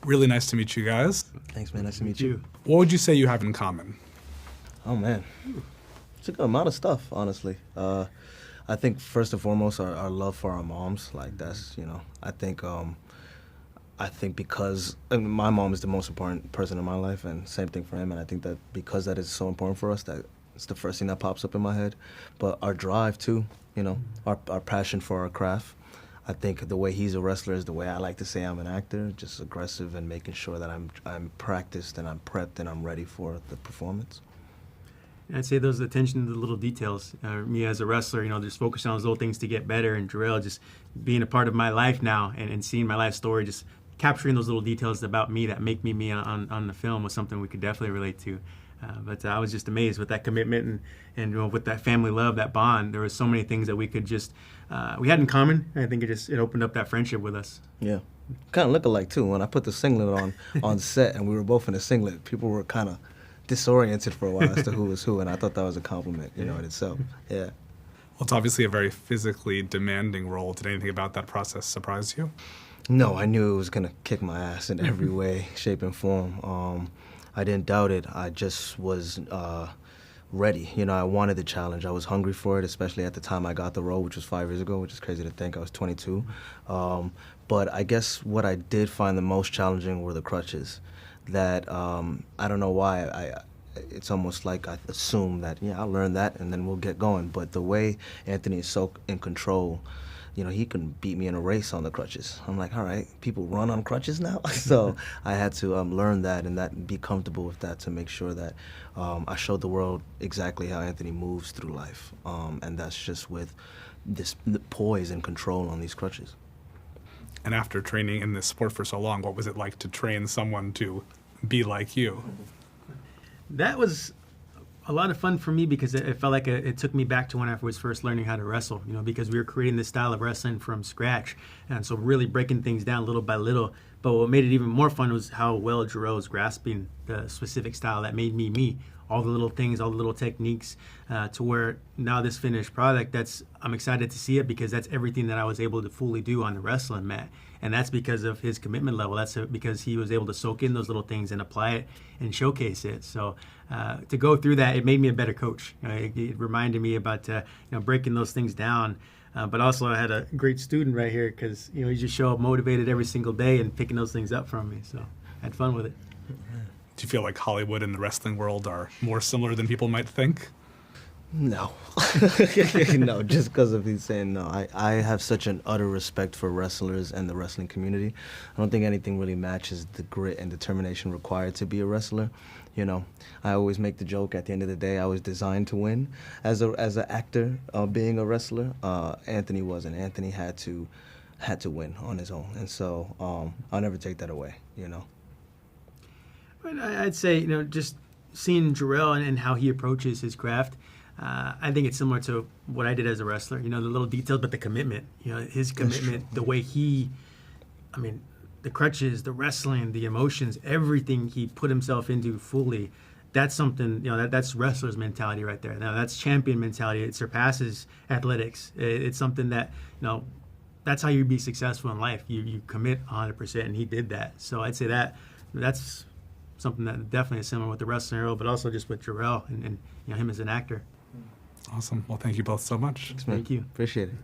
Really nice to meet you guys. Thanks, man. Nice to meet you. What would you say you have in common? Oh, man. It's a good amount of stuff, honestly. I think first and foremost, our love for our moms. Like, that's, I think because my mom is the most important person in my life, and same thing for him. And I think that because that is so important for us, that it's the first thing that pops up in my head. But our drive, too, our passion for our craft. I think the way he's a wrestler is the way I like to say I'm an actor, just aggressive and making sure that I'm practiced and I'm prepped and I'm ready for the performance. I'd say those attention to the little details. Me as a wrestler, just focusing on those little things to get better, and Jharrel just being a part of my life now and seeing my life story, just capturing those little details about me that make me me on the film was something we could definitely relate to. But I was just amazed with that commitment and with that family love, that bond. There were so many things that we could just we had in common. I think it opened up that friendship with us. Yeah, kind of look alike too. When I put the singlet on set and we were both in a singlet, people were kind of disoriented for a while as to who was who, and I thought that was a compliment, in itself. Yeah. Well, it's obviously a very physically demanding role. Did anything about that process surprise you? No, I knew it was gonna kick my ass in every way, shape, and form. I didn't doubt it. I just was ready. I wanted the challenge. I was hungry for it, especially at the time I got the role, which was 5 years ago, which is crazy to think. I was 22. But I guess what I did find the most challenging were the crutches. That I don't know why. It's almost like I assumed that, I'll learn that and then we'll get going. But the way Anthony is so in control, he can beat me in a race on the crutches. I'm like, all right, people run on crutches now? So I had to learn that and be comfortable with that to make sure that I showed the world exactly how Anthony moves through life. And that's just with this poise and control on these crutches. And after training in this sport for so long, what was it like to train someone to be like you? That was a lot of fun for me because it felt like it took me back to when I was first learning how to wrestle, because we were creating this style of wrestling from scratch. And so really breaking things down little by little. But what made it even more fun was how well Jharrel was grasping the specific style that made me me. All the little things, all the little techniques, to where now this finished product, I'm excited to see it because that's everything that I was able to fully do on the wrestling mat. And that's because of his commitment level. That's because he was able to soak in those little things and apply it and showcase it. So to go through that, it made me a better coach. It reminded me about breaking those things down. But also I had a great student right here because he just show up motivated every single day and picking those things up from me. So I had fun with it. Do you feel like Hollywood and the wrestling world are more similar than people might think? No. No, just because of he's saying no. I have such an utter respect for wrestlers and the wrestling community. I don't think anything really matches the grit and determination required to be a wrestler. I always make the joke at the end of the day, I was designed to win. As an actor, being a wrestler, Anthony wasn't. Anthony had to win on his own. And so I'll never take that away, I'd say, just seeing Jharrel and how he approaches his craft, I think it's similar to what I did as a wrestler. The little details, but the commitment. His commitment, the way the crutches, the wrestling, the emotions, everything he put himself into fully. That's something, that's wrestler's mentality right there. Now, that's champion mentality. It surpasses athletics. It's something that, that's how you be successful in life. You commit 100%, and he did that. So I'd say that's something that definitely is similar with the wrestling world, but also just with Jharrel and him as an actor. Awesome. Well, thank you both so much. Thanks, man. Thank you. Appreciate it.